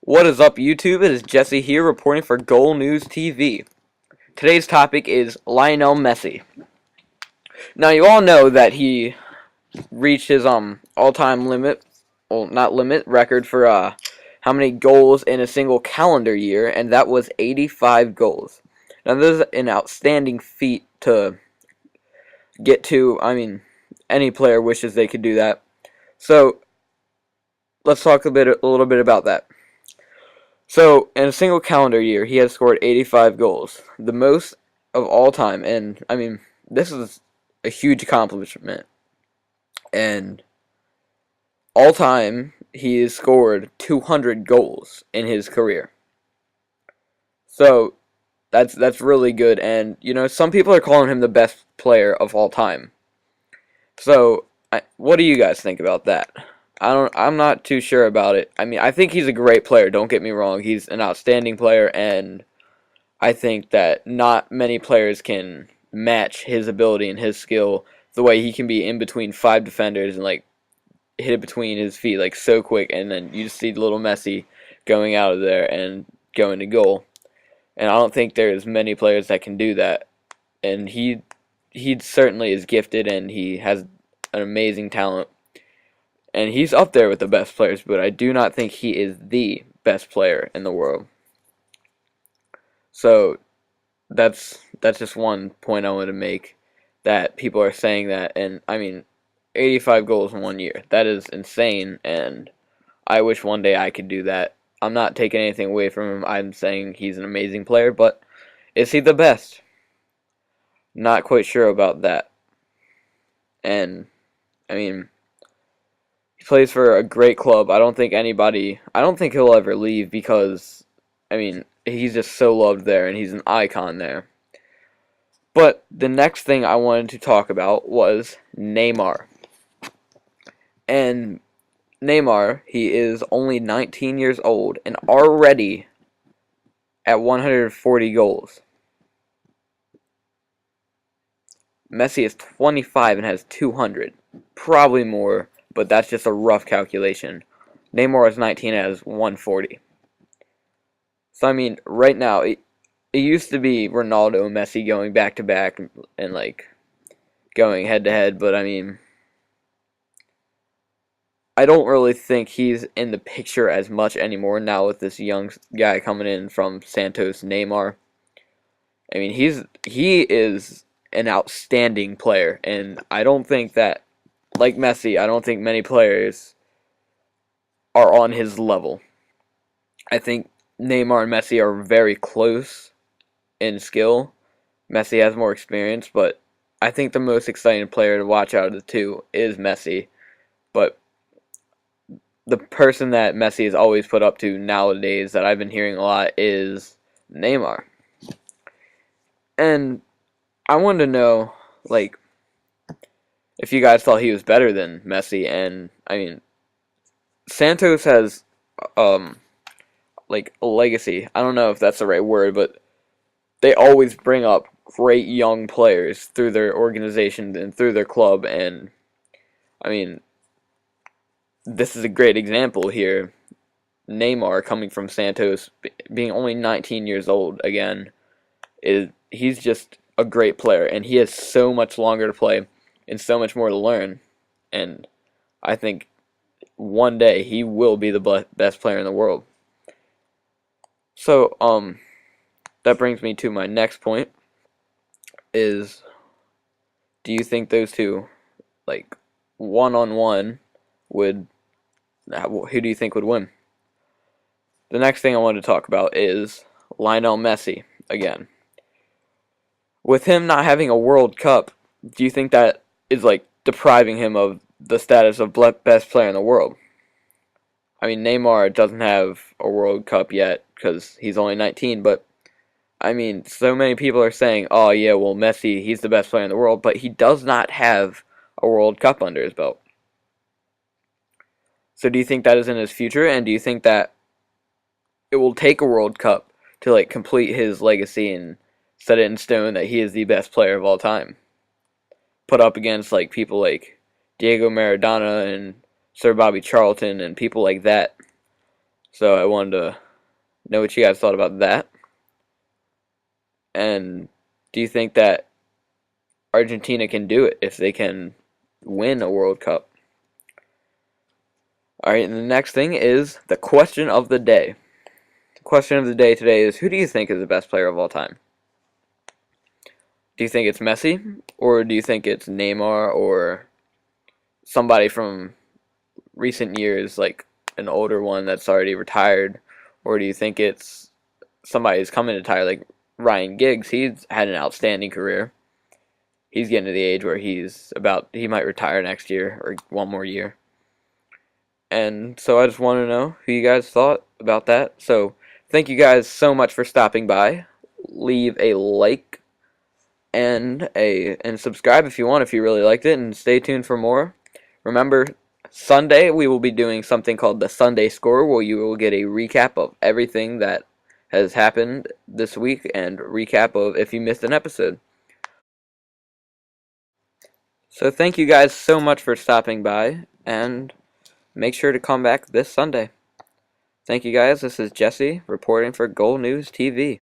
What is up, YouTube? It is Jesse here reporting for GoalNewsTV. Today's topic is Lionel Messi. Now, you all know that he reached his all-time limit, well, not limit, record for how many goals in a single calendar year, and that was 85 goals. Now, this is an outstanding feat to get to. I mean, any player wishes they could do that. So, let's talk a little bit about that. So, in a single calendar year, he has scored 85 goals, the most of all time. And, I mean, this is a huge accomplishment. And all time, he has scored 200 goals in his career. So, that's really good. And, you know, some people are calling him the best player of all time. So, what do you guys think about that? I'm not too sure about it. I mean, I think he's a great player, don't get me wrong. He's an outstanding player, and I think that not many players can match his ability and his skill, the way he can be in between five defenders and like hit it between his feet like so quick, and then you just see little Messi going out of there and going to goal. And I don't think there's many players that can do that. And he certainly is gifted, and he has an amazing talent. And he's up there with the best players, but I do not think he is the best player in the world. So that's just one point I want to make, that people are saying that. And I mean, 85 goals in 1 year, that is insane, and I wish one day I could do that. I'm not taking anything away from him. I'm saying he's an amazing player, but is he the best? Not quite sure about that. And I mean, he plays for a great club. I don't think he'll ever leave, because, I mean, he's just so loved there, and he's an icon there. But the next thing I wanted to talk about was Neymar. And Neymar, he is only 19 years old and already at 140 goals. Messi is 25 and has 200. Probably more, but that's just a rough calculation. Neymar is 19 and has 140. So, I mean, right now, it used to be Ronaldo and Messi going back to back and like going head to head, but I mean, I don't really think he's in the picture as much anymore now with this young guy coming in from Santos, Neymar. I mean, he is an outstanding player, and I don't think that, like Messi, I don't think many players are on his level. I think Neymar and Messi are very close in skill. Messi has more experience, but I think the most exciting player to watch out of the two is Messi. But the person that Messi is always put up to nowadays that I've been hearing a lot is Neymar. And I wanted to know, like, if you guys thought he was better than Messi. And I mean, Santos has like a legacy. I don't know if that's the right word, but they always bring up great young players through their organization and through their club. And I mean, this is a great example here. Neymar, coming from Santos, being only 19 years old again, he's just a great player, and he has so much longer to play and so much more to learn. And I think one day he will be the best player in the world. So that brings me to my next point, is, do you think those two, like, one-on-one, who do you think would win? The next thing I wanted to talk about is Lionel Messi again. With him not having a World Cup, do you think that is like depriving him of the status of best player in the world? I mean, Neymar doesn't have a World Cup yet because he's only 19, but I mean, so many people are saying, oh yeah, well, Messi, he's the best player in the world, but he does not have a World Cup under his belt. So do you think that is in his future, and do you think that it will take a World Cup to like complete his legacy and set it in stone that he is the best player of all time, put up against like people like Diego Maradona and Sir Bobby Charlton and people like that? So I wanted to know what you guys thought about that. And do you think that Argentina can do it if they can win a World Cup? Alright, and the next thing is the question of the day. The question of the day today is, who do you think is the best player of all time? Do you think it's Messi? Or do you think it's Neymar or somebody from recent years, like an older one that's already retired? Or do you think it's somebody who's coming to retire, like Ryan Giggs? He's had an outstanding career. He's getting to the age where he might retire next year or one more year. And so I just want to know who you guys thought about that. So thank you guys so much for stopping by. Leave a like and subscribe if you want, if you really liked it, and stay tuned for more. Remember, Sunday we will be doing something called the Sunday Score, where you will get a recap of everything that has happened this week and recap of if you missed an episode. So thank you guys so much for stopping by, and make sure to come back this Sunday. Thank you guys. This is Jesse reporting for Goal News TV.